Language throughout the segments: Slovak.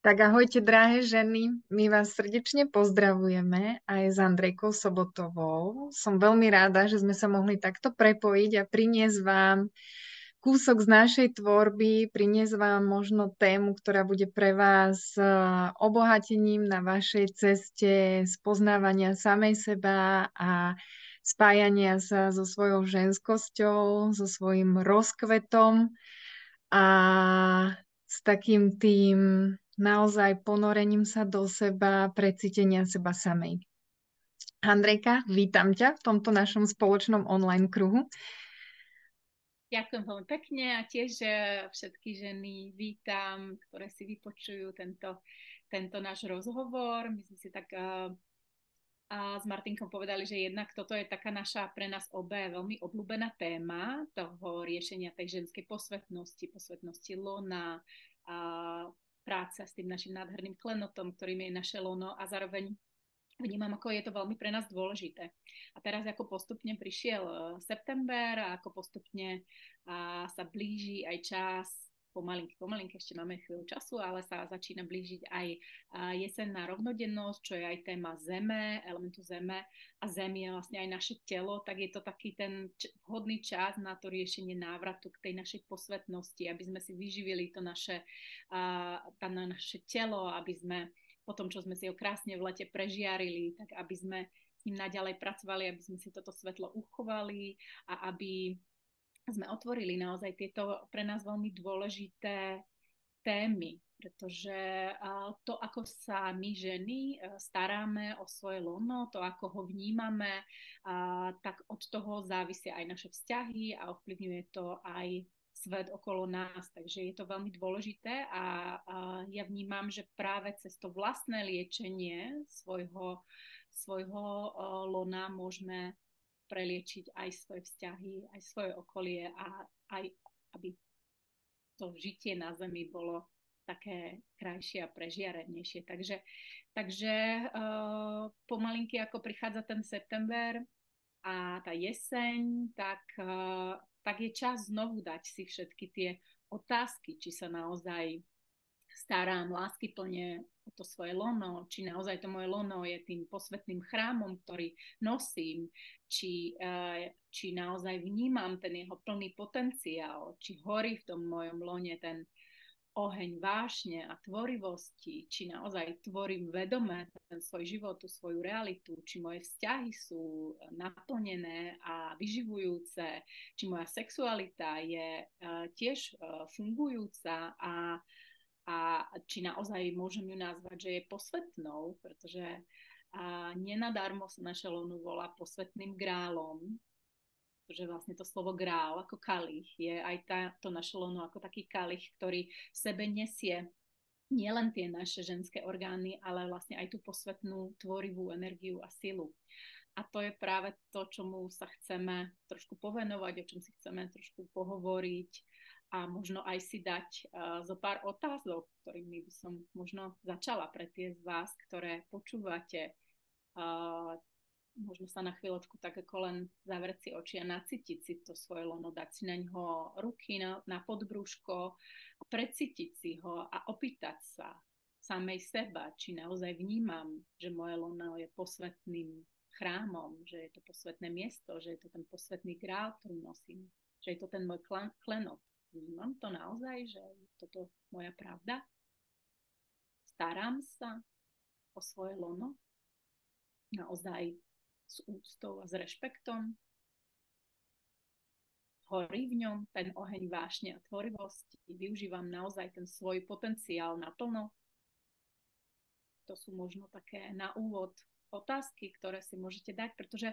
Tak ahojte, drahé ženy. My vás srdečne pozdravujeme aj s Andrejkou Sobotovou. Som veľmi rada, že sme sa mohli takto prepojiť a priniesť vám kúsok z našej tvorby, priniesť vám možno tému, ktorá bude pre vás obohatením na vašej ceste spoznávania samej seba a spájania sa so svojou ženskosťou, so svojím rozkvetom a s takým tým naozaj ponorením sa do seba, precítenia seba samej. Andrejka, vítam ťa v tomto našom spoločnom online kruhu. Ďakujem veľmi pekne a tiež všetky ženy vítam, ktoré si vypočujú tento náš rozhovor. My sme si tak a s Martinkom povedali, že jednak toto je taká naša pre nás obe veľmi obľúbená téma toho riešenia tej ženskej posvetnosti lona, a práca s tým našim nádherným klenotom, ktorým je naše lono a zároveň vnímam, ako je to veľmi pre nás dôležité. A teraz ako postupne prišiel september a ako postupne sa blíži aj čas, pomalinky, ešte máme chvíľu času, ale sa začína blížiť aj jesenná rovnodennosť, čo je aj téma Zeme, elementu Zeme a Zem je vlastne aj naše telo, tak je to taký ten vhodný čas na to riešenie návratu k tej našej posvetnosti, aby sme si vyživili to naše telo, aby sme po tom, čo sme si ho krásne v lete prežiarili, tak aby sme s ním naďalej pracovali, aby sme si toto svetlo uchovali a aby sme otvorili naozaj tieto pre nás veľmi dôležité témy, pretože to, ako sa my ženy staráme o svoje lono, to, ako ho vnímame, tak od toho závisia aj naše vzťahy a ovplyvňuje to aj svet okolo nás, takže je to veľmi dôležité a ja vnímam, že práve cez to vlastné liečenie svojho lona môžeme preliečiť aj svoje vzťahy, aj svoje okolie a aj aby to žitie na Zemi bolo také krajšie a prežiarenejšie. Takže pomalinky, ako prichádza ten september a tá jeseň, tak je čas znovu dať si všetky tie otázky, či sa naozaj starám láskyplne o to svoje lono, či naozaj to moje lono je tým posvetným chrámom, ktorý nosím, či naozaj vnímam ten jeho plný potenciál, či horí v tom mojom lone ten oheň vášne a tvorivosti, či naozaj tvorím vedome ten svoj život, tú svoju realitu, či moje vzťahy sú naplnené a vyživujúce, či moja sexualita je tiež fungujúca a či naozaj môžem ju nazvať, že je posvetnou, pretože nenadarmo sa naše lono volá posvetným grálom, pretože vlastne to slovo grál ako kalich je aj to naše lono ako taký kalich, ktorý v sebe nesie nielen tie naše ženské orgány, ale vlastne aj tú posvetnú tvorivú energiu a silu. A to je práve to, čomu sa chceme trošku povenovať, o čom si chceme trošku pohovoriť a možno aj si dať zo pár otázok, ktorými by som možno začala pre tie z vás, ktoré počúvate. Možno sa na chvíľočku tak ako len zavrieť si oči a nacítiť si to svoje lono, dať si na ňo ruky na podbrúško a precítiť si ho a opýtať sa samej seba, či naozaj vnímam, že moje lono je posvetným chrámom, že je to posvetné miesto, že je to ten posvetný grál, ktorý nosím, že je to ten môj klenot. Vnímam to naozaj, že je toto moja pravda? Starám sa o svoje lono? Naozaj s úctou a s rešpektom? Horí v ňom ten oheň vášne a tvorivosti? Využívam naozaj ten svoj potenciál naplno? To sú možno také na úvod otázky, ktoré si môžete dať, pretože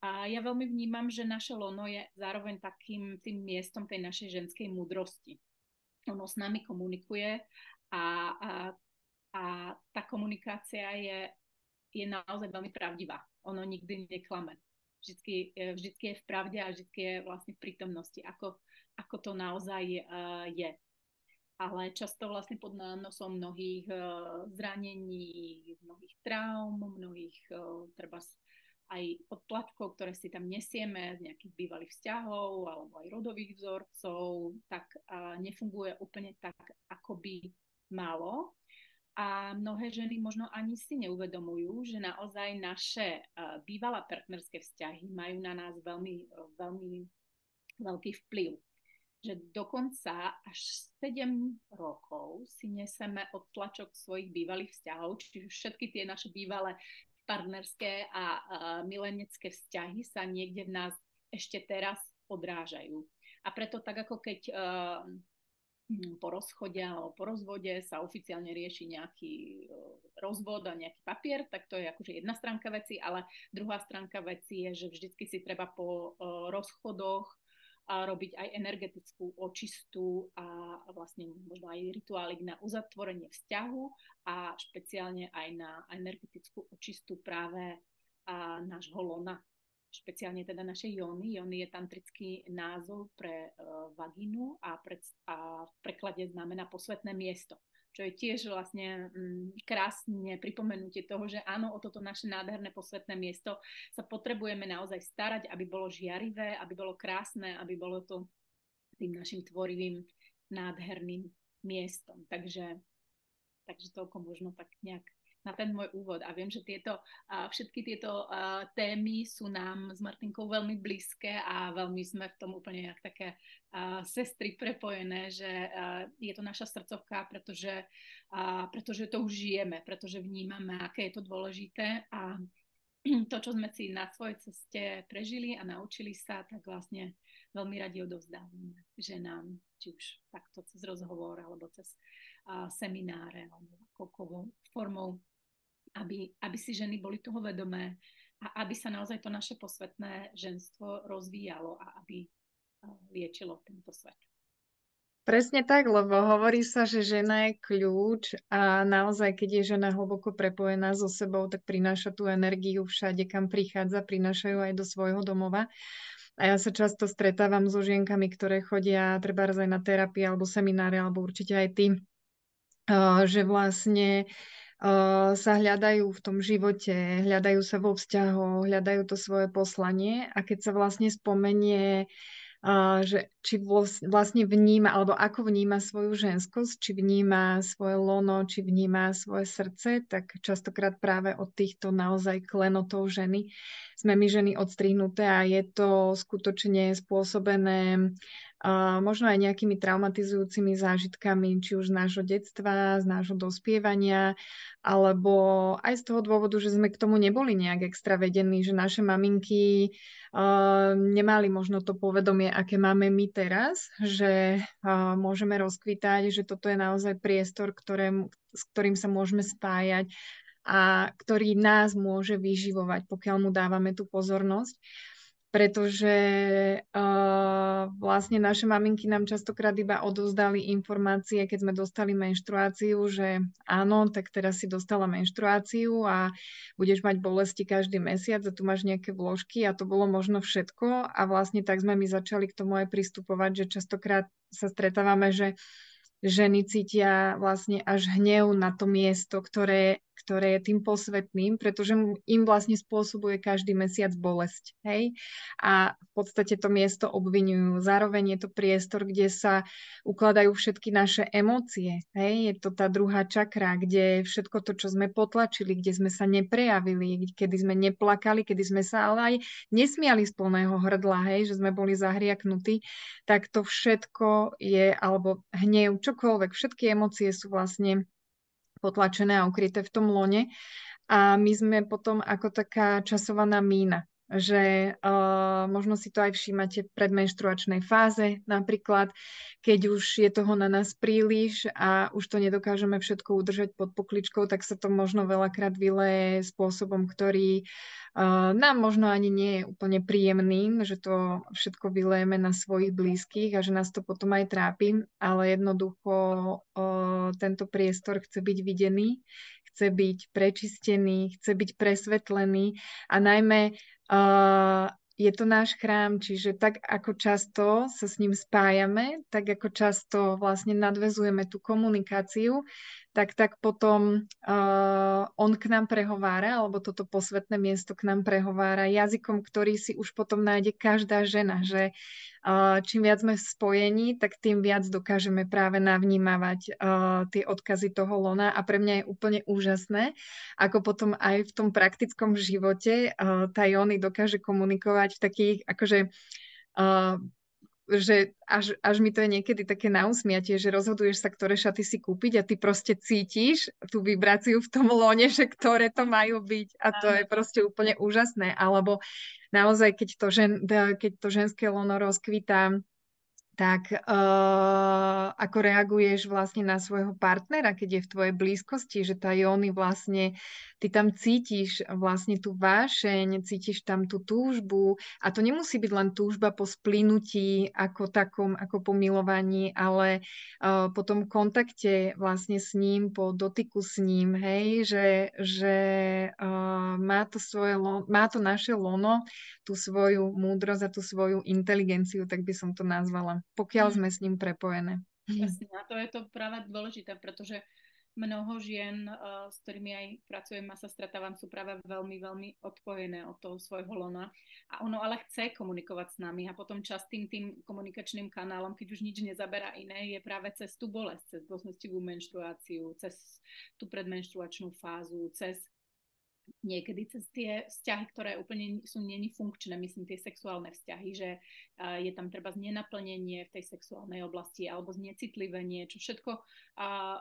ja veľmi vnímam, že naše lono je zároveň takým tým miestom tej našej ženskej múdrosti. Ono s nami komunikuje a tá komunikácia je naozaj veľmi pravdivá. Ono nikdy neklame. Vždycky je v pravde a vždycky je vlastne v prítomnosti, ako to naozaj je. Ale často vlastne pod nánosom mnohých zranení, mnohých traum, mnohých treba aj odplatkov, ktoré si tam nesieme z nejakých bývalých vzťahov alebo aj rodových vzorcov, tak nefunguje úplne tak, ako by malo. a mnohé ženy možno ani si neuvedomujú, že naozaj naše bývalé partnerské vzťahy majú na nás veľmi, veľmi veľký vplyv. Že dokonca až 7 rokov si neseme odtlačok svojich bývalých vzťahov, čiže všetky tie naše bývalé partnerské a milenecké vzťahy sa niekde v nás ešte teraz odrážajú. A preto tak ako keď po rozchode alebo po rozvode sa oficiálne rieši nejaký rozvod a nejaký papier, tak to je akože jedna stránka veci, ale druhá stránka veci je, že vždycky si treba po rozchodoch a robiť aj energetickú očistu a vlastne možno aj rituálik na uzatvorenie vzťahu a špeciálne aj na energetickú očistu práve nášho lona, špeciálne teda našej jóny. Jóny je tantrický názov pre vagínu a v preklade znamená posvetné miesto, čo je tiež vlastne krásne pripomenutie toho, že áno, o toto naše nádherné posvetné miesto sa potrebujeme naozaj starať, aby bolo žiarivé, aby bolo krásne, aby bolo to tým našim tvorivým, nádherným miestom. Takže toľko možno tak nejak na ten môj úvod. A viem, že všetky tieto témy sú nám s Martinkou veľmi blízke a veľmi sme v tom úplne jak také sestry prepojené, že je to naša srdcovka, pretože to už žijeme, pretože vnímame, aké je to dôležité a to, čo sme si na svojej ceste prežili a naučili sa, tak vlastne veľmi radi odovzdávame ženám, či už takto cez rozhovor alebo cez semináre alebo akokoľvek formou, aby si ženy boli toho vedomé a aby sa naozaj to naše posvetné ženstvo rozvíjalo a aby liečilo tento svet. Presne tak, lebo hovorí sa, že žena je kľúč a naozaj, keď je žena hlboko prepojená so sebou, tak prináša tú energiu všade, kam prichádza, prináša ju aj do svojho domova. A ja sa často stretávam so žienkami, ktoré chodia trebárs aj na terapie alebo semináre, alebo určite aj ty, že vlastne sa hľadajú v tom živote, hľadajú sa vo vzťahoch, hľadajú to svoje poslanie a keď sa vlastne spomenie, že či vlastne vníma, alebo ako vníma svoju ženskosť, či vníma svoje lono, či vníma svoje srdce, tak častokrát práve od týchto naozaj klenotov ženy sme my ženy odstrihnuté a je to skutočne spôsobené možno aj nejakými traumatizujúcimi zážitkami, či už z nášho detstva, z nášho dospievania, alebo aj z toho dôvodu, že sme k tomu neboli nejak extra vedení, že naše maminky nemali možno to povedomie, aké máme my teraz, že môžeme rozkvitať, že toto je naozaj priestor, s ktorým sa môžeme spájať a ktorý nás môže vyživovať, pokiaľ mu dávame tú pozornosť. Pretože vlastne naše maminky nám častokrát iba odovzdali informácie, keď sme dostali menštruáciu, že áno, tak teraz si dostala menštruáciu a budeš mať bolesti každý mesiac a tu máš nejaké vložky a to bolo možno všetko a vlastne tak sme my začali k tomu aj pristupovať, že častokrát sa stretávame, že ženy cítia vlastne až hnev na to miesto, ktoré je tým posvetným, pretože im vlastne spôsobuje každý mesiac bolesť. Hej? A v podstate to miesto obviňujú. Zároveň je to priestor, kde sa ukladajú všetky naše emócie. Hej? Je to tá druhá čakra, kde všetko to, čo sme potlačili, kde sme sa neprejavili, kedy sme neplakali, kedy sme sa ale aj nesmiali z plného hrdla, hej? Že sme boli zahriaknutí, tak to všetko je, alebo hnev, čokoľvek, všetky emócie sú vlastne potlačené a ukryté v tom lone. A my sme potom ako taká časovaná mína, že možno si to aj všímate v predmenštruačnej fáze napríklad, keď už je toho na nás príliš a už to nedokážeme všetko udržať pod pokličkou, tak sa to možno veľakrát vyleje spôsobom, ktorý nám možno ani nie je úplne príjemný, že to všetko vylejeme na svojich blízkych a že nás to potom aj trápi, ale jednoducho tento priestor chce byť videný, chce byť prečistený, chce byť presvetlený a najmä je to náš chrám, čiže tak ako často sa s ním spájame, tak ako často vlastne nadväzujeme tú komunikáciu, tak potom on k nám prehovára, alebo toto posvetné miesto k nám prehovára jazykom, ktorý si už potom nájde každá žena, že čím viac sme v spojení, tak tým viac dokážeme práve navnímavať tie odkazy toho lona a pre mňa je úplne úžasné, ako potom aj v tom praktickom živote tá Jony dokáže komunikovať v takých, akože uh, že až mi to je niekedy také na usmiatie, že rozhoduješ sa, ktoré šaty si kúpiť a ty proste cítiš tú vibráciu v tom lone, že ktoré to majú byť a to je proste úplne úžasné. Alebo naozaj, keď to ženské lono rozkvitá, tak ako reaguješ vlastne na svojho partnera, keď je v tvojej blízkosti, že tá Jóny vlastne, ty tam cítiš vlastne tú vášeň, cítiš tam tú túžbu a to nemusí byť len túžba po splynutí ako takom, ako po milovaní, ale po tom kontakte vlastne s ním, po dotyku s ním, hej, že má to naše lono tú svoju múdrosť a tú svoju inteligenciu, tak by som to nazvala, pokiaľ sme s ním prepojené. Presne, a to je to práve dôležité, pretože mnoho žien, s ktorými aj pracujem a sa stretávam, sú práve veľmi, veľmi odpojené od toho svojho lona. A ono ale chce komunikovať s nami a potom častým tým komunikačným kanálom, keď už nič nezaberá iné, je práve cez tú bolesť, cez bolestivú menštruáciu, cez tú predmenštruačnú fázu, cez niekedy cez tie vzťahy, ktoré úplne sú není funkčné, myslím tie sexuálne vzťahy, že je tam treba nenaplnenie v tej sexuálnej oblasti alebo znecitlivenie, čo všetko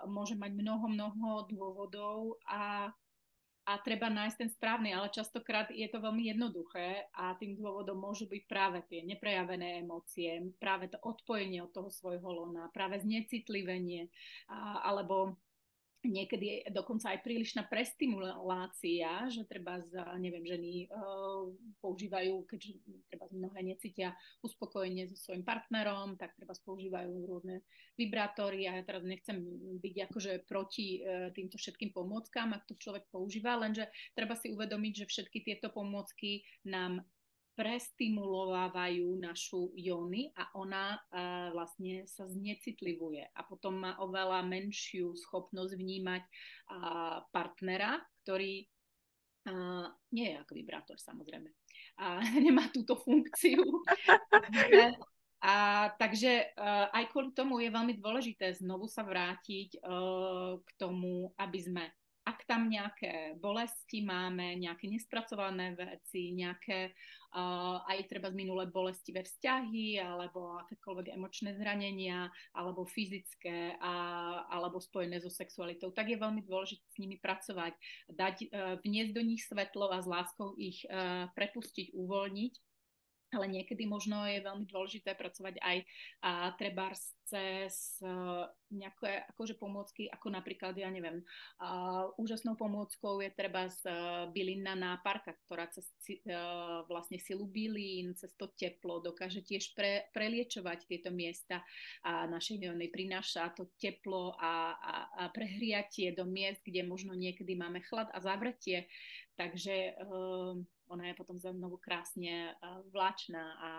môže mať mnoho dôvodov a treba nájsť ten správny, ale častokrát je to veľmi jednoduché a tým dôvodom môžu byť práve tie neprejavené emócie, práve to odpojenie od toho svojho lona, práve znecitlivenie alebo niekedy je dokonca aj prílišná prestimulácia, že treba neviem, ženy používajú, keďže treba mnohé necítia uspokojenie so svojím partnerom, tak treba používajú rôzne vibrátory a ja teraz nechcem byť akože proti týmto všetkým pomôckám, ak to človek používa, lenže treba si uvedomiť, že všetky tieto pomôcky nám prestimulovávajú našu Jony a ona vlastne sa znecitlivuje a potom má oveľa menšiu schopnosť vnímať partnera, ktorý nie je ako vibrátor samozrejme a nemá túto funkciu. Takže aj kvôli tomu je veľmi dôležité znovu sa vrátiť k tomu, aby sme, ak tam nejaké bolesti máme, nejaké nespracované veci, nejaké aj treba z minulé bolestivé vzťahy, alebo akékoľvek emočné zranenia, alebo fyzické, alebo spojené so sexualitou, tak je veľmi dôležité s nimi pracovať, vniesť do nich svetlo a s láskou ich prepustiť, uvoľniť. Ale niekedy možno je veľmi dôležité pracovať aj trebárs cez nejaké akože pomôcky, ako napríklad, ja neviem, úžasnou pomôckou je treba z bylina náparka, ktorá cez vlastne silu bylín, cez to teplo dokáže tiež preliečovať tieto miesta a našej Jony prináša to teplo a prehriatie do miest, kde možno niekedy máme chlad a zavretie. Takže ona je potom znovu krásne vláčna a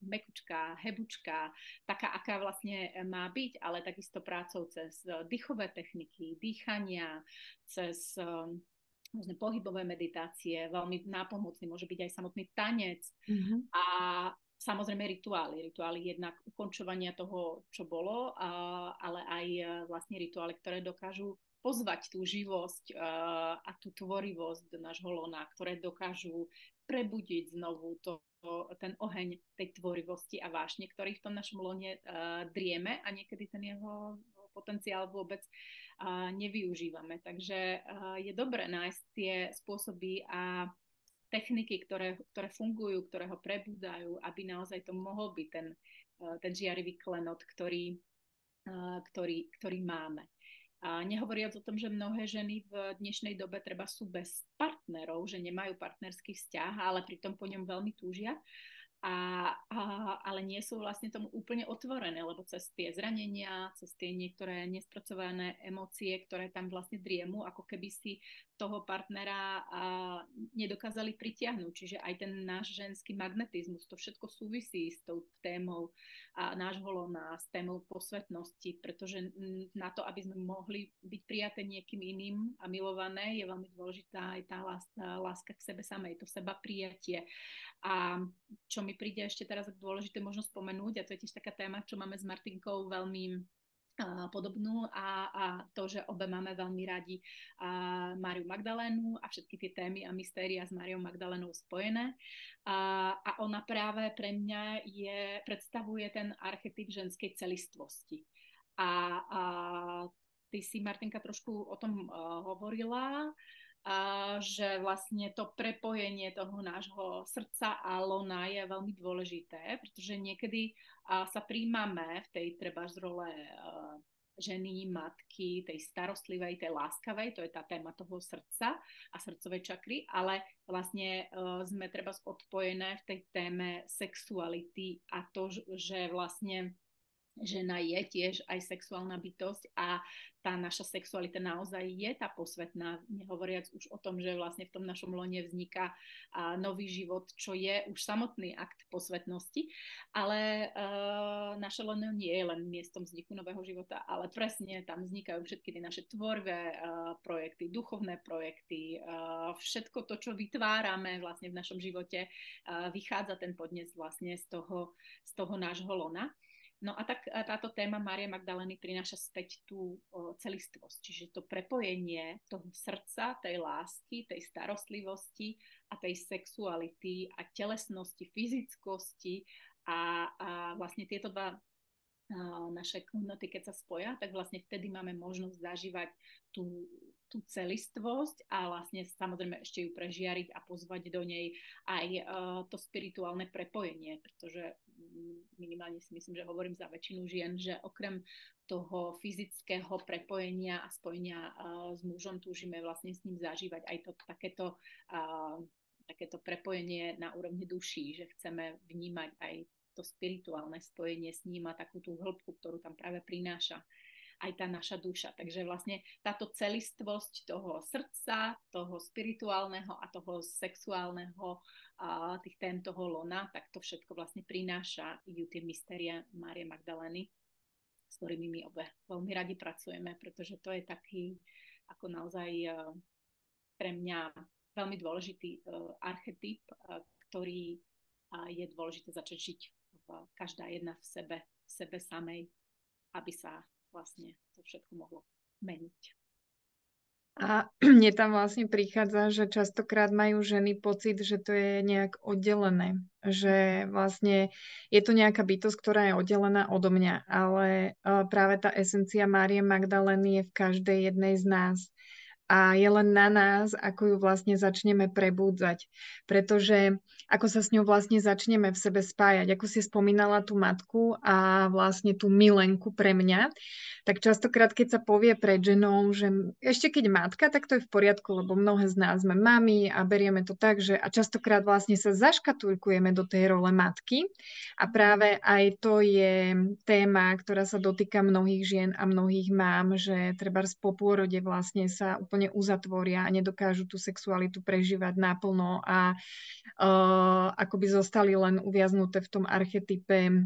mekučká, hebučká, taká, aká vlastne má byť, ale takisto prácou cez dýchové techniky, dýchania, cez rôzne pohybové meditácie, veľmi nápomocný môže byť aj samotný tanec a samozrejme rituály jednak ukončovania toho, čo bolo, ale aj vlastne rituály, ktoré dokážu pozvať tú živosť a tú tvorivosť do nášho lona, ktoré dokážu prebudiť znovu ten oheň tej tvorivosti a vášne, ktorý v tom našom lone drieme a niekedy ten jeho potenciál vôbec nevyužívame. Takže je dobré nájsť tie spôsoby a techniky, ktoré fungujú, ktoré ho prebúdajú, aby naozaj to mohol byť ten žiarivý klenot, ktorý máme. A nehovoriac o tom, že mnohé ženy v dnešnej dobe treba sú bez partnerov, že nemajú partnerský vzťah, ale pritom po ňom veľmi túžia. Ale nie sú vlastne tomu úplne otvorené, lebo cez tie zranenia, cez tie niektoré nespracované emócie, ktoré tam vlastne driemu, ako keby si toho partnera nedokázali pritiahnuť. Čiže aj ten náš ženský magnetizmus, to všetko súvisí s tou témou nášho lona, s témou posvetnosti, pretože na to, aby sme mohli byť prijaté niekým iným a milované, je veľmi dôležitá aj tá láska k sebe samej, to seba prijatie. A čo mi príde ešte teraz dôležité možno spomenúť, a to je tiež taká téma, čo máme s Martinkou veľmi podobnú a to, že obe máme veľmi radi Máriu Magdalénu a všetky tie témy a mystéria s Máriou Magdalénou spojené. A ona práve pre mňa predstavuje ten archetyp ženskej celistvosti. A ty si, Martinka, trošku o tom hovorila, že vlastne to prepojenie toho nášho srdca a lona je veľmi dôležité, pretože niekedy sa príjmame v tej treba z role ženy, matky, tej starostlivej, tej láskavej, to je tá téma toho srdca a srdcovej čakry, ale vlastne sme treba odpojené v tej téme sexuality a to, že vlastne žena je tiež aj sexuálna bytosť a tá naša sexualita naozaj je tá posvetná, nehovoriac už o tom, že vlastne v tom našom lone vzniká nový život, čo je už samotný akt posvetnosti, ale naše lono nie je len miestom vzniku nového života, ale presne tam vznikajú všetky tie naše tvorvé projekty, duchovné projekty, všetko to, čo vytvárame vlastne v našom živote, vychádza ten podnes vlastne z toho nášho lona. No a tak táto téma Márie Magdalény prináša späť tú celistvosť, čiže to prepojenie toho srdca, tej lásky, tej starostlivosti a tej sexuality a telesnosti, fyzickosti a vlastne tieto dva naše hodnoty, keď sa spoja, tak vlastne vtedy máme možnosť zažívať tú celistvosť a vlastne samozrejme ešte ju prežiariť a pozvať do nej aj to spirituálne prepojenie, pretože minimálne si myslím, že hovorím za väčšinu žien, že okrem toho fyzického prepojenia a spojenia s mužom túžime vlastne s ním zažívať aj to takéto prepojenie na úrovni duší, že chceme vnímať aj to spirituálne spojenie s ním a takú tú hĺbku, ktorú tam práve prináša aj tá naša duša. Takže vlastne táto celistvosť toho srdca, toho spirituálneho a toho sexuálneho, tých tém toho lona, tak to všetko vlastne prináša tie mystéria Márie Magdalény, s ktorými my obe veľmi radi pracujeme, pretože to je taký ako naozaj pre mňa veľmi dôležitý archetyp, ktorý je dôležité začať žiť každá jedna v sebe samej, aby sa vlastne to všetko mohlo meniť. A mne tam vlastne prichádza, že častokrát majú ženy pocit, že to je nejak oddelené. Že vlastne je to nejaká bytosť, ktorá je oddelená odo mňa. Ale práve tá esencia Márie Magdalény je v každej jednej z nás. A je len na nás, ako ju vlastne začneme prebúdzať. Pretože ako sa s ňou vlastne začneme v sebe spájať. Ako si spomínala tú matku a vlastne tú milenku pre mňa, tak častokrát, keď sa povie pred ženou, že ešte keď matka, tak to je v poriadku, lebo mnohé z nás sme mami a berieme to tak, že a častokrát vlastne sa zaškatulkujeme do tej role matky. A práve aj to je téma, ktorá sa dotýka mnohých žien a mnohých mám, že trebárs po pôrode vlastne sa úplne uzatvoria a nedokážu tú sexualitu prežívať naplno a akoby zostali len uviaznuté v tom archetype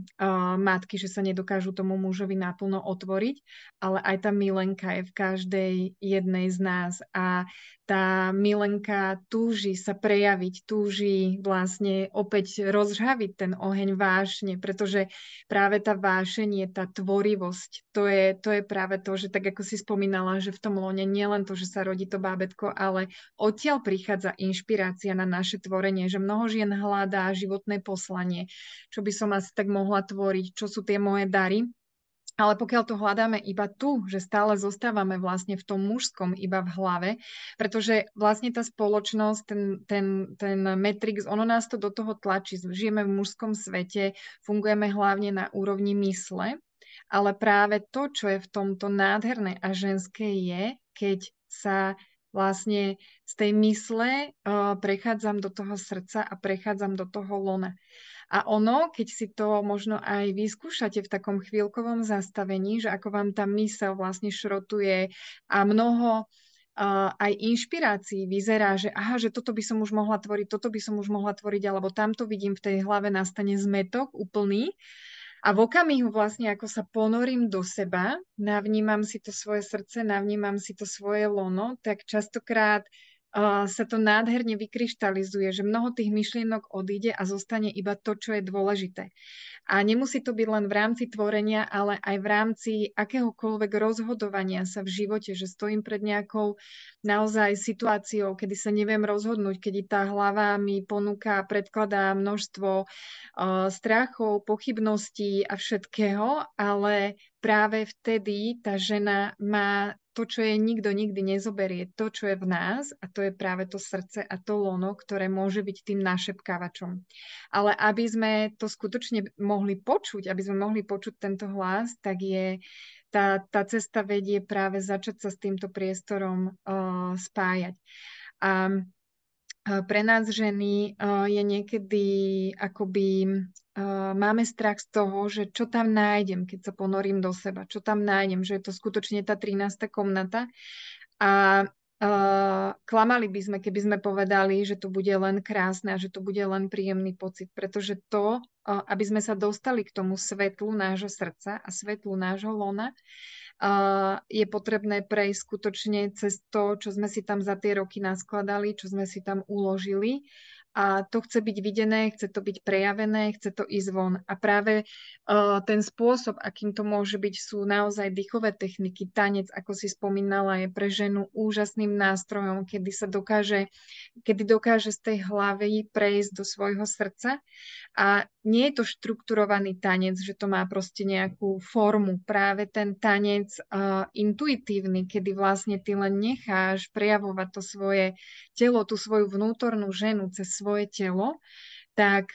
matky, že sa nedokážu tomu mužovi naplno otvoriť, ale aj tá milenka je v každej jednej z nás a tá milenka túži sa prejaviť, túži vlastne opäť rozžhaviť ten oheň vášne, pretože práve tá vášeň je tá tvorivosť. To je práve to, že tak ako si spomínala, že v tom lone nie len to, že sa rodí to bábätko, ale odtiaľ prichádza inšpirácia na naše tvorenie, že mnoho žien hľadá životné poslanie, čo by som asi tak mohla tvoriť, čo sú tie moje dary. Ale pokiaľ to hľadáme iba tu, že stále zostávame vlastne v tom mužskom iba v hlave, pretože vlastne tá spoločnosť, ten Matrix, ono nás to do toho tlačí. Žijeme v mužskom svete, fungujeme hlavne na úrovni mysle, ale práve to, čo je v tomto nádherné a ženské je, keď sa vlastne z tej mysle prechádzam do toho srdca a prechádzam do toho lona. A ono, keď si to možno aj vyskúšate v takom chvíľkovom zastavení, že ako vám tá myseľ vlastne šrotuje a mnoho aj inšpirácií vyzerá, že aha, že toto by som už mohla tvoriť, toto by som už mohla tvoriť, alebo tamto vidím v tej hlave nastane zmätok úplný. A v okamihu vlastne, ako sa ponorím do seba, navnímam si to svoje srdce, navnímam si to svoje lono, tak častokrát sa to nádherne vykryštalizuje, že mnoho tých myšlienok odíde a zostane iba to, čo je dôležité. A nemusí to byť len v rámci tvorenia, ale aj v rámci akéhokoľvek rozhodovania sa v živote, že stojím pred nejakou naozaj situáciou, kedy sa neviem rozhodnúť, kedy tá hlava mi ponúka, predkladá množstvo strachov, pochybností a všetkého, ale práve vtedy tá žena má to, čo jej nikto nikdy nezoberie, to, čo je v nás, a to je práve to srdce a to lono, ktoré môže byť tým našepkávačom. Ale aby sme to skutočne mohli počuť, aby sme mohli počuť tento hlas, tak je tá cesta vedie práve začať sa s týmto priestorom spájať. A pre nás ženy je niekedy akoby máme strach z toho, že čo tam nájdem, keď sa ponorím do seba, čo tam nájdem, že je to skutočne tá 13. komnata. A klamali by sme, keby sme povedali, že to bude len krásne a že to bude len príjemný pocit, pretože to, aby sme sa dostali k tomu svetlu nášho srdca a svetlu nášho lona, je potrebné prejsť skutočne cez to, čo sme si tam za tie roky naskladali, čo sme si tam uložili. A to chce byť videné, chce to byť prejavené, chce to ísť von. A práve ten spôsob, akým to môže byť, sú naozaj dýchové techniky. Tanec, ako si spomínala, je pre ženu úžasným nástrojom, kedy dokáže z tej hlavy prejsť do svojho srdca. A nie je to štrukturovaný tanec, že to má proste nejakú formu. Práve ten tanec intuitívny, kedy vlastne ty len necháš prejavovať to svoje telo, tú svoju vnútornú ženu cez svoje telo, tak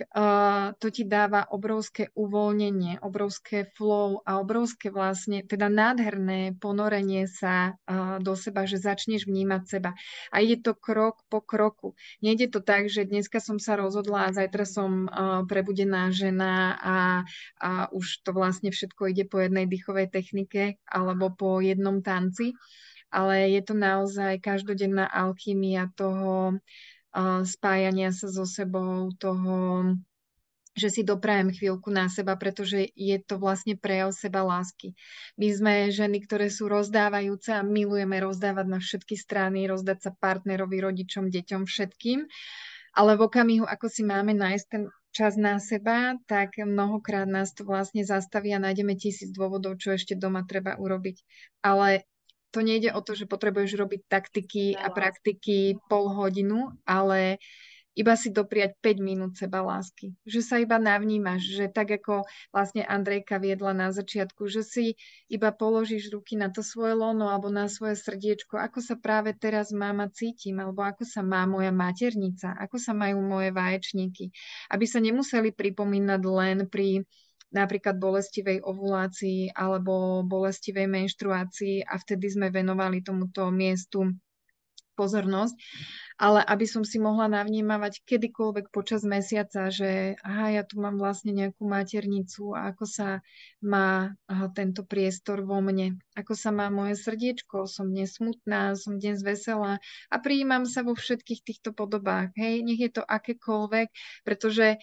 to ti dáva obrovské uvoľnenie, obrovské flow a obrovské vlastne, teda nádherné ponorenie sa do seba, že začneš vnímať seba. A ide to krok po kroku. Nejde to tak, že dneska som sa rozhodla a zajtra som prebudená žena a už to vlastne všetko ide po jednej dýchovej technike alebo po jednom tanci, ale je to naozaj každodenná alchymia toho spájania sa so sebou, toho, že si doprajem chvíľku na seba, pretože je to vlastne prejav seba lásky. My sme ženy, ktoré sú rozdávajúce a milujeme rozdávať na všetky strany, rozdať sa partnerovi, rodičom, deťom, všetkým. Ale v okamihu, ako si máme nájsť ten čas na seba, tak mnohokrát nás to vlastne zastaví a nájdeme 1000 dôvodov, čo ešte doma treba urobiť. Ale to nejde o to, že potrebuješ robiť taktiky a praktiky pol hodinu, ale iba si dopriať 5 minút seba lásky. Že sa iba navnímaš, že tak ako vlastne Andrejka viedla na začiatku, že si iba položíš ruky na to svoje lono alebo na svoje srdiečko, ako sa práve teraz máma cítim, alebo ako sa má moja maternica, ako sa majú moje vaječníky. Aby sa nemuseli pripomínať len pri napríklad bolestivej ovulácii alebo bolestivej menštruácii a vtedy sme venovali tomuto miestu pozornosť, ale aby som si mohla navnímavať kedykoľvek počas mesiaca, že aha, ja tu mám vlastne nejakú maternicu a ako sa má tento priestor vo mne, ako sa má moje srdiečko, som dnes smutná, som dnes veselá a prijímam sa vo všetkých týchto podobách. Hej, nech je to akékoľvek, pretože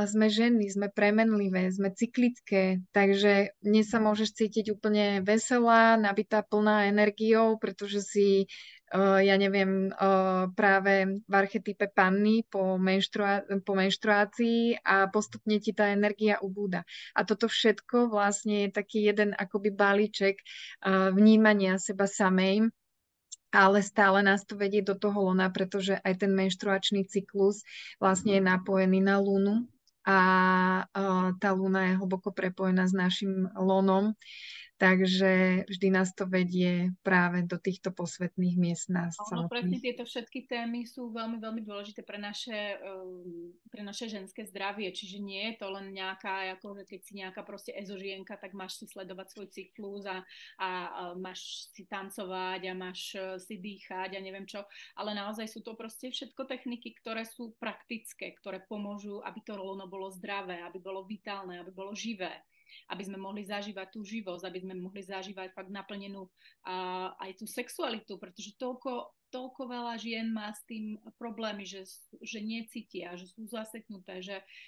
sme ženy, sme premenlivé, sme cyklické, takže dnes sa môžeš cítiť úplne veselá, nabitá plná energiou, pretože si, ja neviem, práve v archetype panny po menštruácii a postupne ti tá energia ubúda. A toto všetko vlastne je taký jeden akoby balíček vnímania seba samej, ale stále nás to vedie do toho lona, pretože aj ten menštruačný cyklus vlastne je napojený na lunu a tá luna je hlboko prepojená s našim lonom, takže vždy nás to vedie práve do týchto posvetných miest nás No presne samotných. tieto všetky témy sú veľmi, veľmi dôležité pre naše ženské zdravie, čiže nie je to len nejaká, akože keď si nejaká proste ezožienka, tak máš si sledovať svoj cyklus a máš si tancovať a máš si dýchať a neviem čo, ale naozaj sú to proste všetko techniky, ktoré sú praktické, ktoré pomôžu, aby to lono bolo zdravé, aby bolo vitálne, aby bolo živé. aby sme mohli zažívať tú živosť, aby sme mohli zažívať fakt naplnenú aj tú sexualitu, pretože toľko veľa žien má s tým problémy, že necítia, že sú zaseknuté,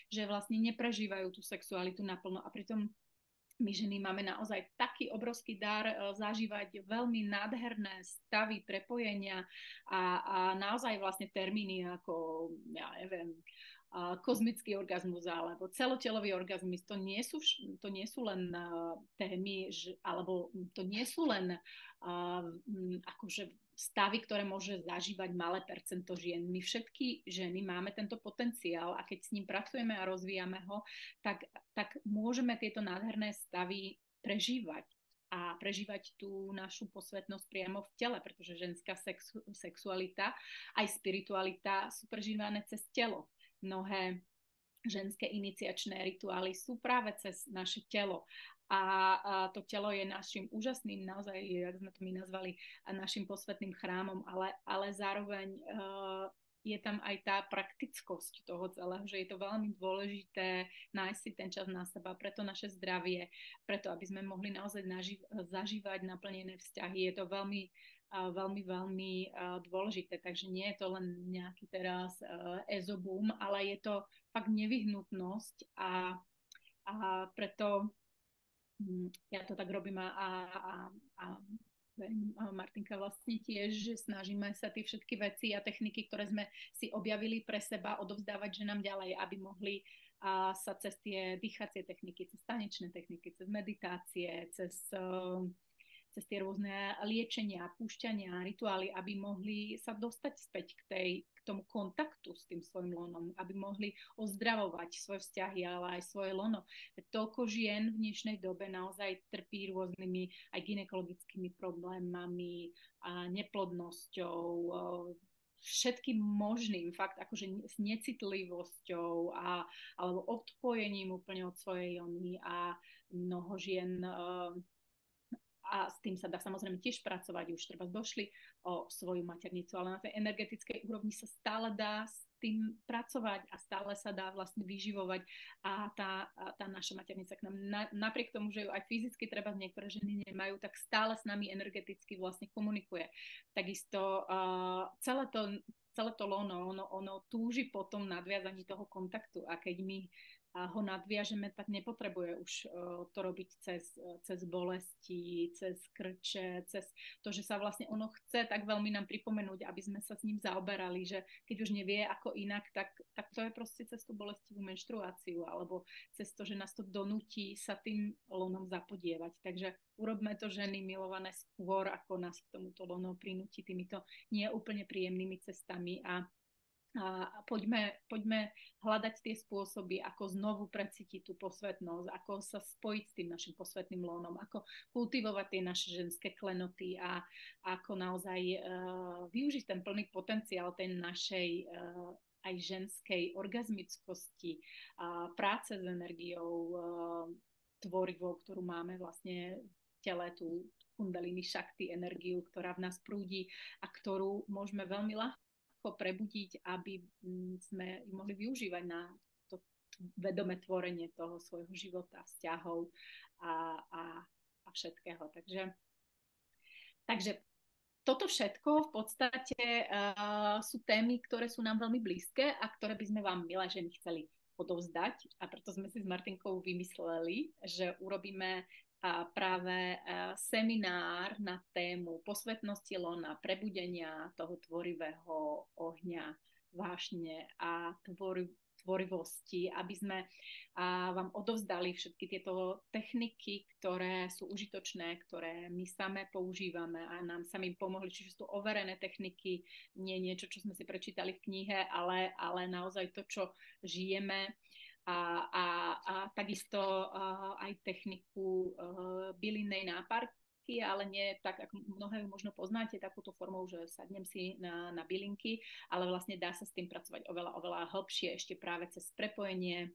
že vlastne neprežívajú tú sexualitu naplno a pritom my ženy máme naozaj taký obrovský dar zažívať veľmi nádherné stavy prepojenia a naozaj vlastne termíny ako, ja neviem, kozmický orgazmus alebo celotelový orgazmus, to nie sú len témy, alebo to nie sú len akože stavy, ktoré môže zažívať malé percento žien. My všetky ženy máme tento potenciál a keď s ním pracujeme a rozvíjame ho, tak môžeme tieto nádherné stavy prežívať a prežívať tú našu posvetnosť priamo v tele, pretože ženská sexualita aj spiritualita sú prežívané cez telo. Mnohé ženské iniciačné rituály sú práve cez naše telo. A to telo je našim úžasným, naozaj, jak sme to my nazvali, našim posvetným chrámom, ale zároveň je tam aj tá praktickosť toho celého, že je to veľmi dôležité nájsť si ten čas na seba, preto naše zdravie, preto aby sme mohli naozaj zažívať naplnené vzťahy. Je to veľmi dôležité, takže nie je to len nejaký teraz ezobum, ale je to fakt nevyhnutnosť a preto ja to tak robím a Martinka vlastne tiež, že snažíme sa tie všetky veci a techniky, ktoré sme si objavili pre seba, odovzdávať ženám ďalej, aby mohli sa cez tie dýchacie techniky, cez tanečné techniky, cez meditácie, cez tie rôzne liečenia, púšťania, rituály, aby mohli sa dostať späť k tomu kontaktu s tým svojim lonom, aby mohli ozdravovať svoje vzťahy, ale aj svoje lono. Toľko žien v dnešnej dobe naozaj trpí rôznymi aj gynekologickými problémami, a neplodnosťou, všetkým možným, fakt akože s necitlivosťou alebo odpojením úplne od svojej jony a mnoho žien a s tým sa dá samozrejme tiež pracovať, už treba došli o svoju maternicu, ale na tej energetickej úrovni sa stále dá s tým pracovať a stále sa dá vlastne vyživovať a tá naša maternica k nám, napriek tomu, že ju aj fyzicky treba niektoré ženy nemajú, tak stále s nami energeticky vlastne komunikuje. Takisto celé to lono, ono túži po tom nadviazaní toho kontaktu a keď my ho nadviažeme, tak nepotrebuje už to robiť cez bolesti, cez krče, cez to, že sa vlastne ono chce tak veľmi nám pripomenúť, aby sme sa s ním zaoberali, že keď už nevie ako inak, tak to je proste cez tú bolestivú menštruáciu alebo cez to, že nás to donúti sa tým lonom zapodievať. Takže urobme to ženy milované skôr, ako nás k tomuto lono prinúti týmito neúplne príjemnými cestami a poďme hľadať tie spôsoby, ako znovu precítiť tú posvetnosť, ako sa spojiť s tým našim posvetným lónom, ako kultivovať tie naše ženské klenoty a ako naozaj využiť ten plný potenciál tej našej aj ženskej orgazmickosti, práce s energiou tvorivou, ktorú máme vlastne v tele, tú kundalini šakti energiu, ktorá v nás prúdi a ktorú môžeme veľmi ľahko prebudiť, aby sme ju mohli využívať na to vedomé tvorenie toho svojho života, vzťahov a všetkého. Takže toto všetko v podstate sú témy, ktoré sú nám veľmi blízke a ktoré by sme vám, milé ženy, chceli odovzdať. A preto sme si s Martinkou vymysleli, že urobíme práve seminár na tému posvetnosti lona, prebudenia toho tvorivého ohňa, vášne a tvorivosti, aby sme vám odovzdali všetky tieto techniky, ktoré sú užitočné, ktoré my same používame a nám samým pomohli, čiže sú to overené techniky, nie niečo, čo sme si prečítali v knihe, ale naozaj to, čo žijeme. A takisto aj techniku bylinnej náparky, ale nie tak, ako mnohé možno poznáte, takúto formou, že sadnem si na bylinky, ale vlastne dá sa s tým pracovať oveľa hlbšie, ešte práve cez prepojenie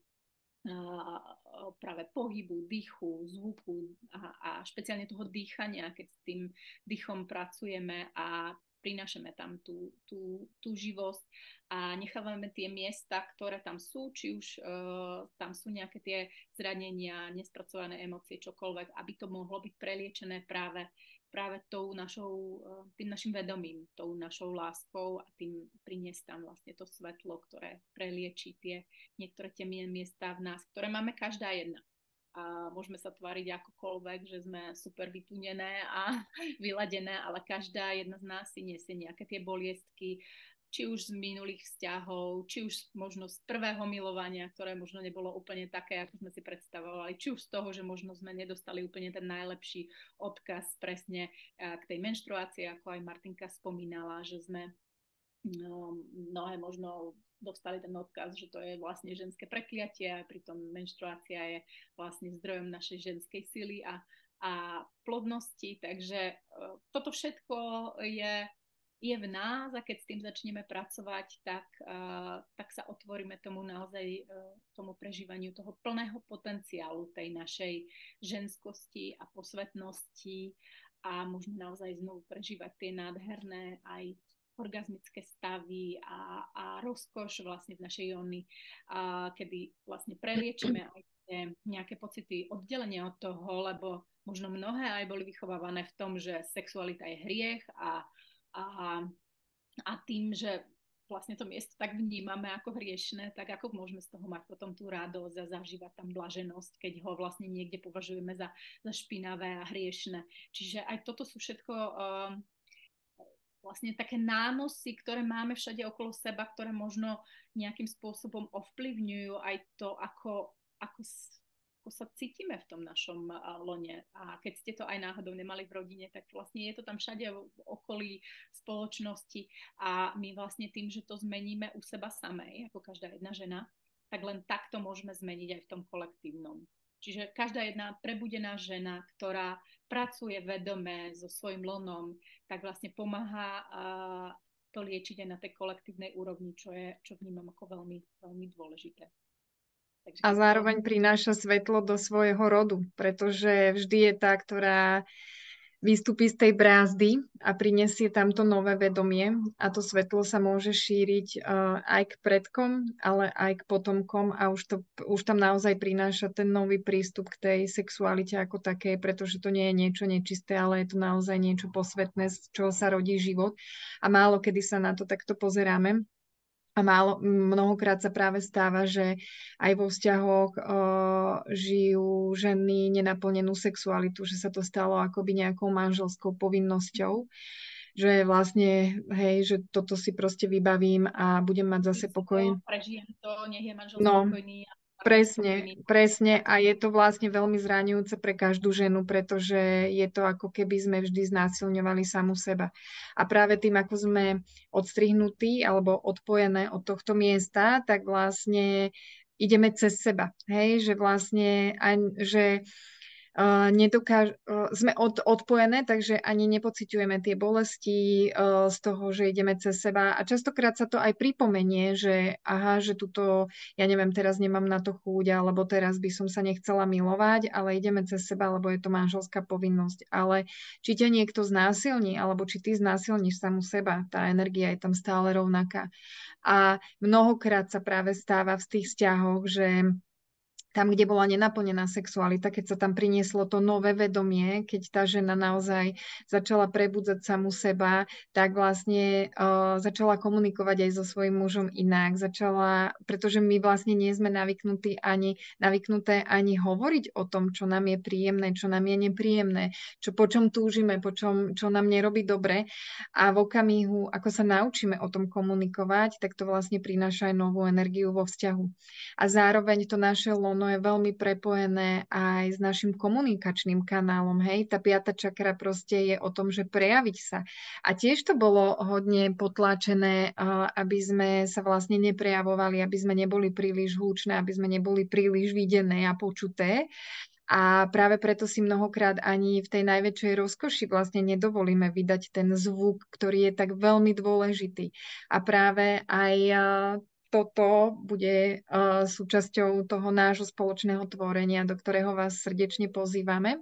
práve pohybu, dýchu, zvuku a špeciálne toho dýchania, keď s tým dýchom pracujeme a prinášame tam tú živosť a nechávame tie miesta, ktoré tam sú, či už tam sú nejaké tie zranenia, nespracované emócie, čokoľvek, aby to mohlo byť preliečené práve tým našim vedomím, tou našou láskou a tým priniesť tam vlastne to svetlo, ktoré prelieči niektoré tie miesta v nás, ktoré máme každá jedna. A môžeme sa tváriť akokoľvek, že sme super vytunené a vyladené, ale každá jedna z nás si nesie nejaké tie boliestky, či už z minulých vzťahov, či už možno z prvého milovania, ktoré možno nebolo úplne také, ako sme si predstavovali, či už z toho, že možno sme nedostali úplne ten najlepší odkaz presne k tej menštruácii, ako aj Martinka spomínala, že sme mnohé možno dostali ten odkaz, že to je vlastne ženské prekliatie a pritom menštruácia je vlastne zdrojom našej ženskej sily a plodnosti, takže toto všetko je v nás a keď s tým začneme pracovať, tak sa otvoríme tomu naozaj, tomu prežívaniu toho plného potenciálu tej našej ženskosti a posvetnosti a môžeme naozaj znovu prežívať tie nádherné aj orgazmické stavy a rozkoš vlastne v našej jóni, kedy vlastne preliečíme aj nejaké pocity oddelenia od toho, lebo možno mnohé aj boli vychovávané v tom, že sexualita je hriech a tým, že vlastne to miesto tak vnímame ako hriešne, tak ako môžeme z toho mať potom tú radosť a zažívať tam blaženosť, keď ho vlastne niekde považujeme za špinavé a hriešne. Čiže aj toto sú všetko vlastne také nánosy, ktoré máme všade okolo seba, ktoré možno nejakým spôsobom ovplyvňujú aj to, ako sa cítime v tom našom lone. A keď ste to aj náhodou nemali v rodine, tak vlastne je to tam všade v okolí spoločnosti a my vlastne tým, že to zmeníme u seba samej, ako každá jedna žena, tak len takto môžeme zmeniť aj v tom kolektívnom. Čiže každá jedna prebudená žena, ktorá pracuje vedome so svojím lonom, tak vlastne pomáha to liečiť aj na tej kolektívnej úrovni, čo vnímam ako veľmi, veľmi dôležité. Takže a zároveň prináša svetlo do svojho rodu, pretože vždy je tá, ktorá vystúpi z tej brázdy a prinesie tamto nové vedomie a to svetlo sa môže šíriť aj k predkom, ale aj k potomkom a už tam naozaj prináša ten nový prístup k tej sexualite ako takej, pretože to nie je niečo nečisté, ale je to naozaj niečo posvetné, z čoho sa rodí život a málo kedy sa na to takto pozeráme. A mnohokrát sa práve stáva, že aj vo vzťahoch žijú ženy nenaplnenú sexualitu, že sa to stalo akoby nejakou manželskou povinnosťou, že vlastne, hej, že toto si proste vybavím a budem mať zase pokoj. Prežijem to, nech je manžel spokojný. Presne a je to vlastne veľmi zraňujúce pre každú ženu, pretože je to ako keby sme vždy znásilňovali samu seba. A práve tým, ako sme odstrihnutí alebo odpojené od tohto miesta, tak vlastne ideme cez seba. Hej, že vlastne že sme odpojené, takže ani nepociťujeme tie bolesti z toho, že ideme cez seba a častokrát sa to aj pripomenie, že aha, že tuto, ja neviem, teraz nemám na to chuť, alebo teraz by som sa nechcela milovať, ale ideme cez seba, lebo je to manželská povinnosť. Ale či ťa niekto znásilní, alebo či ty znásilníš samu seba, tá energia je tam stále rovnaká. A mnohokrát sa práve stáva v tých vzťahoch, že tam, kde bola nenaplnená sexualita, keď sa tam prinieslo to nové vedomie, keď tá žena naozaj začala prebudzať samu seba, tak vlastne začala komunikovať aj so svojím mužom inak. Pretože my vlastne nie sme navyknuté ani hovoriť o tom, čo nám je príjemné, čo nám je nepríjemné, po čom túžime, čo nám nerobí dobre. A v okamihu, ako sa naučíme o tom komunikovať, tak to vlastne prináša aj novú energiu vo vzťahu. A zároveň to naše lono je veľmi prepojené aj s našim komunikačným kanálom. Hej, tá 5. čakra proste je o tom, že prejaviť sa. A tiež to bolo hodne potlačené, aby sme sa vlastne neprejavovali, aby sme neboli príliš hlučné, aby sme neboli príliš videné a počuté. A práve preto si mnohokrát ani v tej najväčšej rozkoši vlastne nedovolíme vydať ten zvuk, ktorý je tak veľmi dôležitý. A práve aj toto bude súčasťou toho nášho spoločného tvorenia, do ktorého vás srdečne pozývame.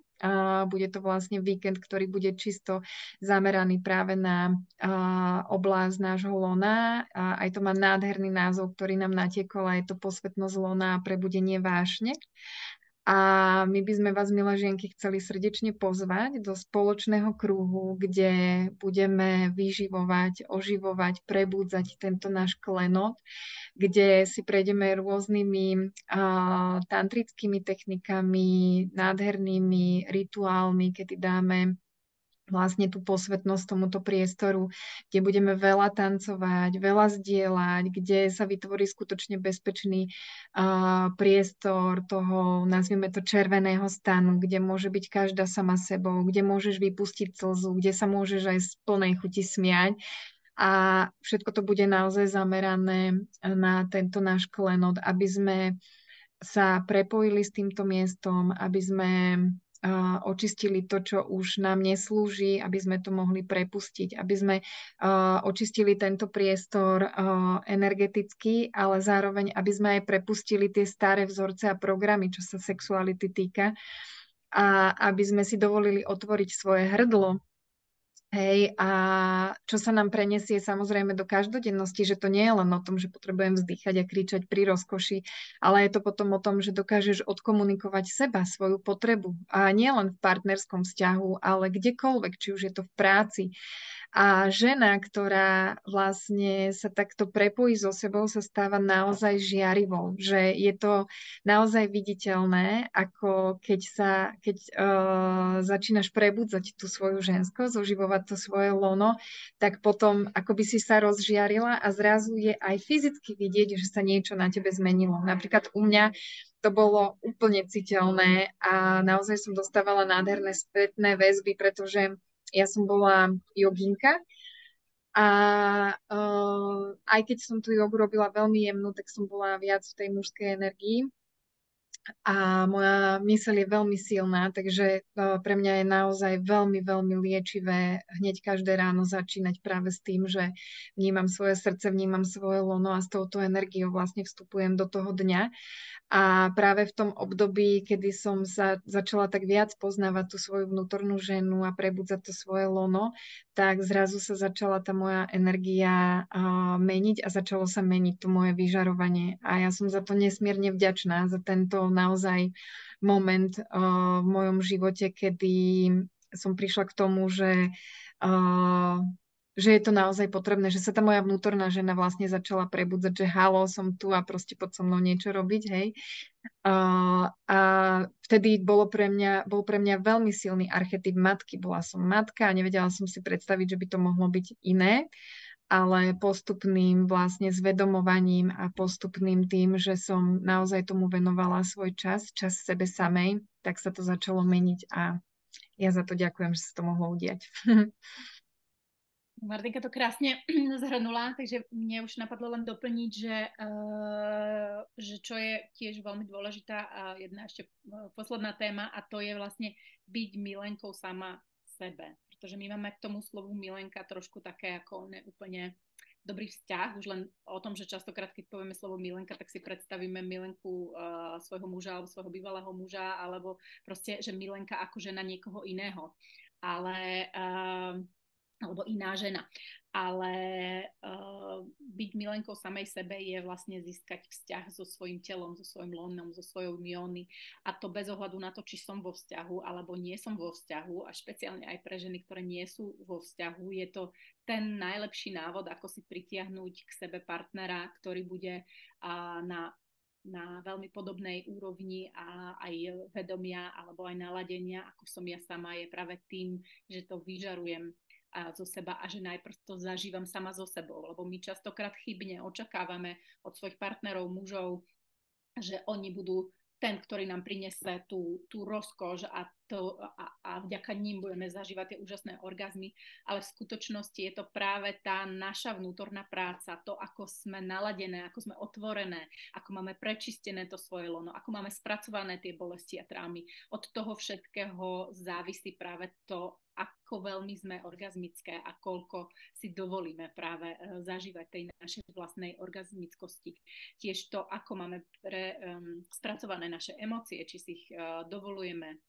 Bude to vlastne víkend, ktorý bude čisto zameraný práve na oblasť nášho lona. Aj to má nádherný názov, ktorý nám natiekol, a je to Posvetnosť lona a prebudenie vášne. A my by sme vás, milé žienky, chceli srdečne pozvať do spoločného kruhu, kde budeme vyživovať, oživovať, prebúdzať tento náš klenot, kde si prejdeme rôznymi tantrickými technikami, nádhernými rituálmi, kedy dáme vlastne tú posvetnosť tomuto priestoru, kde budeme veľa tancovať, veľa zdieľať, kde sa vytvorí skutočne bezpečný priestor toho, nazvime to, červeného stanu, kde môže byť každá sama sebou, kde môžeš vypustiť slzu, kde sa môžeš aj z plnej chuti smiať. A všetko to bude naozaj zamerané na tento náš klenot, aby sme sa prepojili s týmto miestom, aby sme očistili to, čo už nám neslúži, aby sme to mohli prepustiť, aby sme očistili tento priestor energeticky, ale zároveň, aby sme aj prepustili tie staré vzorce a programy, čo sa sexuality týka, a aby sme si dovolili otvoriť svoje hrdlo. Hej, a čo sa nám prenesie samozrejme do každodennosti, že to nie je len o tom, že potrebujem vzdychať a kričať pri rozkoši, ale je to potom o tom, že dokážeš odkomunikovať seba, svoju potrebu. A nie len v partnerskom vzťahu, ale kdekoľvek, či už je to v práci. A žena, ktorá vlastne sa takto prepojí so sebou, sa stáva naozaj žiarivou, že je to naozaj viditeľné, ako keď začínaš prebudzať tú svoju ženskosť, oživovať to svoje lono, tak potom ako by si sa rozžiarila a zrazu je aj fyzicky vidieť, že sa niečo na tebe zmenilo. Napríklad u mňa to bolo úplne citeľné a naozaj som dostávala nádherné spätné väzby, pretože ja som bola joginka a aj keď som tú jogu robila veľmi jemnú, tak som bola viac v tej mužskej energii. A moja myseľ je veľmi silná, takže pre mňa je naozaj veľmi, veľmi liečivé hneď každé ráno začínať práve s tým, že vnímam svoje srdce, vnímam svoje lono a s touto energiou vlastne vstupujem do toho dňa. A práve v tom období, kedy som sa začala tak viac poznávať tú svoju vnútornú ženu a prebudzať to svoje lono, tak zrazu sa začala tá moja energia meniť a začalo sa meniť to moje vyžarovanie. A ja som za to nesmierne vďačná, za tento naozaj moment v mojom živote, kedy som prišla k tomu, že je to naozaj potrebné, že sa tá moja vnútorná žena vlastne začala prebudzať, že halo, som tu a proste poď so mnou niečo robiť, hej. A vtedy bol pre mňa veľmi silný archetyp matky. Bola som matka a nevedela som si predstaviť, že by to mohlo byť iné, ale postupným vlastne zvedomovaním a postupným tým, že som naozaj tomu venovala svoj čas sebe samej, tak sa to začalo meniť a ja za to ďakujem, že sa to mohlo udiať. Martinka to krásne zhrnula, takže mne už napadlo len doplniť, že čo je tiež veľmi dôležitá a jedna ešte posledná téma, a to je vlastne byť milenkou sama sebe. Pretože my máme k tomu slovu milenka trošku také ako neúplne dobrý vzťah, už len o tom, že častokrát, keď povieme slovo milenka, tak si predstavíme milenku svojho muža alebo svojho bývalého muža, alebo proste, že milenka ako žena niekoho iného. Alebo iná žena. Ale byť milenkou samej sebe je vlastne získať vzťah so svojím telom, so svojím lonom, so svojou jóny. A to bez ohľadu na to, či som vo vzťahu alebo nie som vo vzťahu. A špeciálne aj pre ženy, ktoré nie sú vo vzťahu, je to ten najlepší návod, ako si pritiahnuť k sebe partnera, ktorý bude na veľmi podobnej úrovni a aj vedomia alebo aj naladenia, ako som ja sama, je práve tým, že to vyžarujem zo seba a že najprv to zažívam sama so sebou, lebo my častokrát chybne očakávame od svojich partnerov, mužov, že oni budú ten, ktorý nám prinesie tú rozkoš a a vďaka ním budeme zažívať tie úžasné orgazmy, ale v skutočnosti je to práve tá naša vnútorná práca, to, ako sme naladené, ako sme otvorené, ako máme prečistené to svoje lono, ako máme spracované tie bolesti a trámy. Od toho všetkého závisí práve to, ako veľmi sme orgazmické a koľko si dovolíme práve zažívať tej našej vlastnej orgazmickosti. Tiež to, ako máme spracované naše emócie, či si ich dovolujeme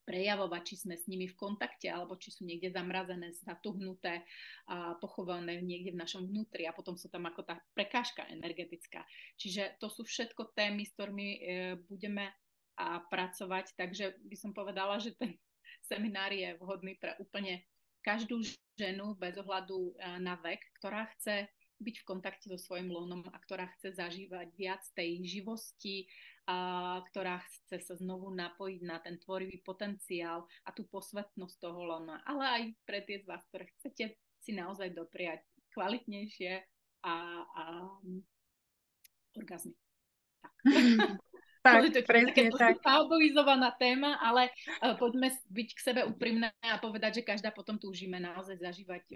prejavovať, či sme s nimi v kontakte, alebo či sú niekde zamrazené, zatuhnuté a pochované niekde v našom vnútri a potom sú tam ako tá prekážka energetická. Čiže to sú všetko témy, s ktorými budeme pracovať, takže by som povedala, že ten seminár je vhodný pre úplne každú ženu bez ohľadu na vek, ktorá chce byť v kontakte so svojím lonom a ktorá chce zažívať viac tej živosti, ktorá chce sa znovu napojiť na ten tvorivý potenciál a tú posvetnosť toho lona. Ale aj pre tie z vás, ktoré chcete si naozaj dopriať kvalitnejšie a orgazmy. Tak. Tak, to presne taká tak. tabuizovaná téma, ale poďme byť k sebe úprimné a povedať, že každá potom túžime naozaj zažívať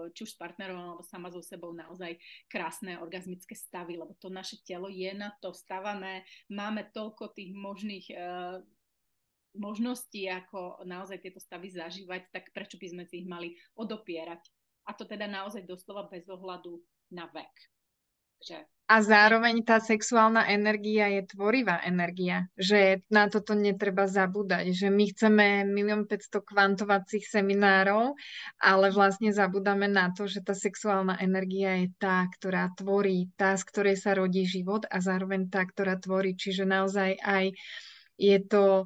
či už s partnerom alebo sama so sebou naozaj krásne orgazmické stavy, lebo to naše telo je na to stavané, máme toľko tých možných možností, ako naozaj tieto stavy zažívať, tak prečo by sme si ich mali odopierať? A to teda naozaj doslova bez ohľadu na vek. Takže A zároveň tá sexuálna energia je tvorivá energia, že na toto netreba zabúdať, že my chceme 1 500 000 kvantovacích seminárov, ale vlastne zabudáme na to, že tá sexuálna energia je tá, ktorá tvorí, tá, z ktorej sa rodí život a zároveň tá, ktorá tvorí. Čiže naozaj aj je to,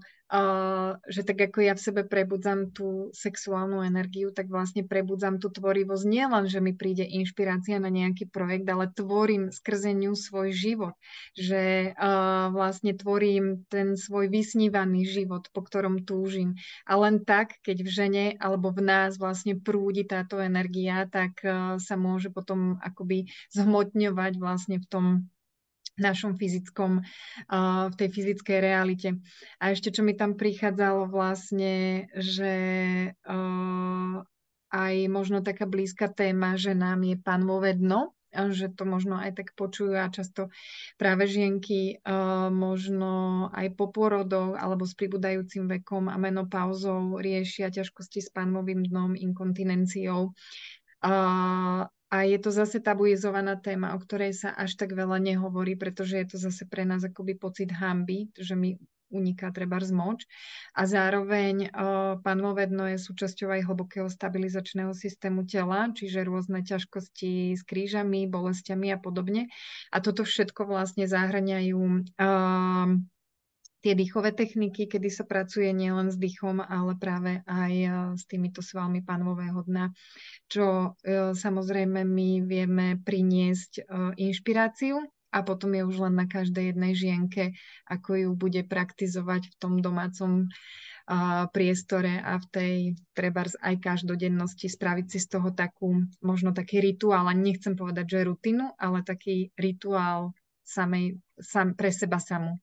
že tak ako ja v sebe prebudzam tú sexuálnu energiu, tak vlastne prebudzam tú tvorivosť. Nie len, že mi príde inšpirácia na nejaký projekt, ale tvorím skrze ňu svoj život. Že vlastne tvorím ten svoj vysnívaný život, po ktorom túžim. A len tak, keď v žene alebo v nás vlastne prúdi táto energia, tak sa môže potom akoby zhmotňovať vlastne v tom našom fyzickom, v tej fyzickej realite. A ešte, čo mi tam prichádzalo vlastne, že aj možno taká blízka téma, že nám je panvové dno, že to možno aj tak počujú a často práve žienky možno aj po pôrodoch alebo s pribúdajúcim vekom a menopauzou riešia ťažkosti s panvovým dnom, inkontinenciou. A je to zase tabuizovaná téma, o ktorej sa až tak veľa nehovorí, pretože je to zase pre nás akoby pocit hanby, že mi uniká trebárs moč. A zároveň panvové dno je súčasťou aj hlbokého stabilizačného systému tela, čiže rôzne ťažkosti s krížami, bolestiami a podobne. A toto všetko vlastne zahŕňajú tie dýchové techniky, kedy sa pracuje nielen s dýchom, ale práve aj s týmito svalmi panvového dna, čo samozrejme my vieme priniesť inšpiráciu a potom je už len na každej jednej žienke, ako ju bude praktizovať v tom domácom priestore a v tej trebárs aj každodennosti spraviť si z toho možno taký rituál, a nechcem povedať, že rutinu, ale taký rituál pre seba samú.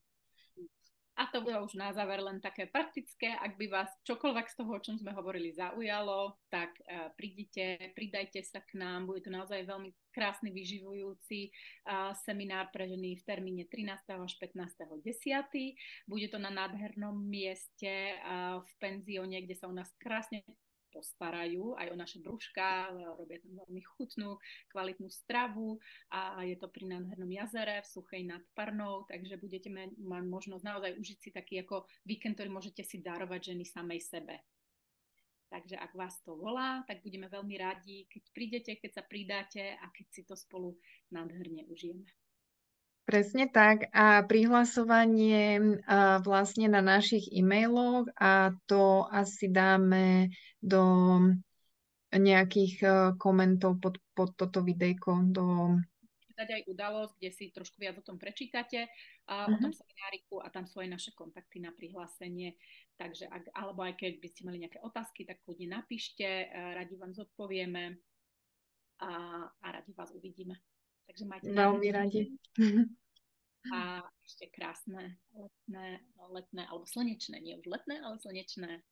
A to bude už na záver len také praktické. Ak by vás čokoľvek z toho, o čom sme hovorili, zaujalo, tak prídite, pridajte sa k nám. Bude to naozaj veľmi krásny, vyživujúci seminár pre ženy v termíne 13. až 15.10. Bude to na nádhernom mieste v penzióne, kde sa u nás krásne postarajú aj o naše brúška, robia tam veľmi chutnú, kvalitnú stravu a je to pri nádhernom jazere v Suchej nad Parnou, takže budete mať možnosť naozaj užiť si taký ako víkend, ktorý môžete si darovať ženy samej sebe. Takže ak vás to volá, tak budeme veľmi radi, keď prídete, keď sa pridáte a keď si to spolu nádherne užijeme. Presne tak. A prihlasovanie vlastne na našich e-mailoch a to asi dáme do nejakých komentov pod toto videjko. Dať aj udalosť, kde si trošku viac o tom prečítate, o tom semináriku a tam sú aj naše kontakty na prihlásenie. Takže alebo aj keď by ste mali nejaké otázky, tak kľudne napíšte, radi vám zodpovieme a radi vás uvidíme. Takže majte veľmi radi. a ešte krásne letné, alebo slnečné, nie už letné, ale slnečné.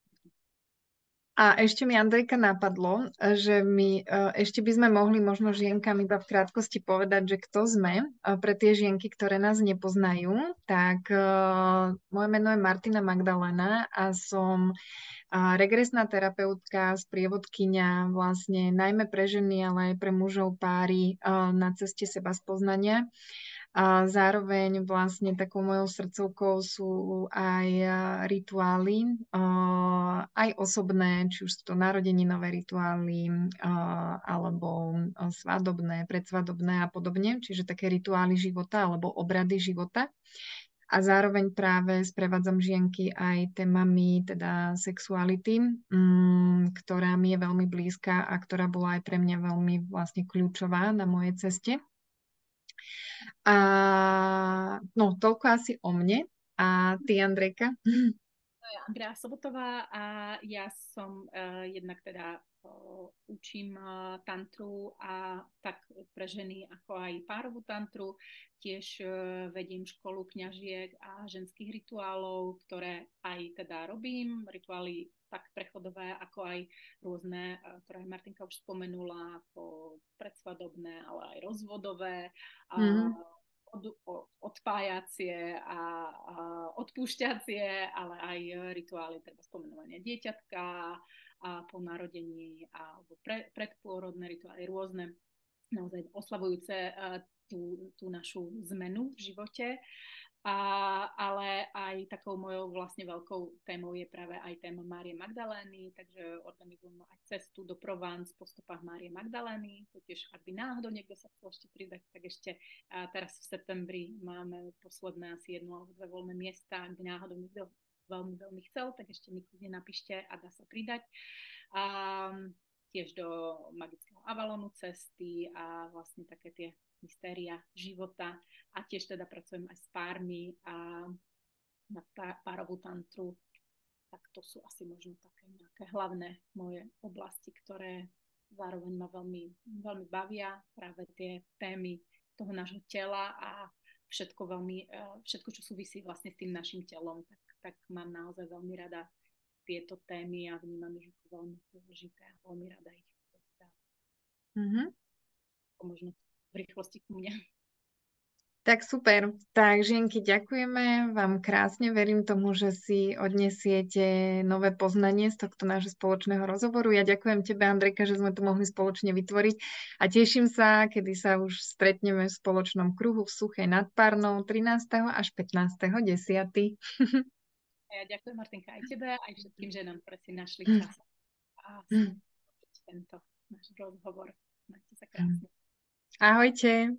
A ešte mi, Andrejka, napadlo, že my ešte by sme mohli možno žienkam iba v krátkosti povedať, že kto sme. Pre tie žienky, ktoré nás nepoznajú, tak moje meno je Martina Magdalena a som regresná terapeutka, sprievodkyňa vlastne najmä pre ženy, ale aj pre mužov páry na ceste seba spoznania. A zároveň vlastne takou mojou srdcovkou sú aj rituály, aj osobné, či už sú to narodeninové rituály, alebo svadobné, predsvadobné a podobne, čiže také rituály života alebo obrady života. A zároveň práve sprevádzam žienky aj témami teda sexuality, ktorá mi je veľmi blízka a ktorá bola aj pre mňa veľmi vlastne kľúčová na mojej ceste. A no, toľko asi o mne. A ty, Andrejka? Andrea Sobotová a ja som jednak teda učím tantru a tak pre ženy ako aj párovú tantru. Tiež vediem školu kňažiek a ženských rituálov, ktoré aj teda robím. Rituály tak prechodové, ako aj rôzne, ktoré aj Martinka už spomenula, ako predsvadobné, ale aj rozvodové. Odpájacie a odpúšťacie, ale aj rituály, treba spomenovania dieťatka a po narodení alebo predpôrodné rituály, rôzne naozaj oslavujúce tú našu zmenu v živote. Ale aj takou mojou vlastne veľkou témou je práve aj téma Márie Magdalény, takže organizujem aj cestu do Provence po stopách Márie Magdalény. To tiež, ak by náhodou niekto sa chcel ešte pridať, tak ešte teraz v septembri máme posledné asi 1 alebo 2 voľné miesta. Ak by náhodou niekto veľmi, veľmi chcel, tak ešte mi kľudne napíšte a dá sa pridať. Tiež do magického Avalonu cesty a vlastne také tie mystéria života a tiež teda pracujem aj s pármi a na párovú tantru. Tak to sú asi možno také nejaké hlavné moje oblasti, ktoré zároveň ma veľmi, veľmi bavia. Práve tie témy toho nášho tela a všetko, čo súvisí vlastne s tým našim telom, tak mám naozaj veľmi rada tieto témy a vnímam ich ako veľmi dôležité a veľmi rada ich možno v rýchlosti ku mne. Tak super. Tak, žienky, ďakujeme vám krásne. Verím tomu, že si odnesiete nové poznanie z tohto nášho spoločného rozhovoru. Ja ďakujem tebe, Andrejka, že sme to mohli spoločne vytvoriť a teším sa, kedy sa už stretneme v spoločnom kruhu v Suchej nad Parnou 13. až 15.10. Ja ďakujem, Martinka, aj tebe, aj všetkým ženám, ktoré si našli čas a tento náš rozhovor. Majte sa krásne. Ahojte.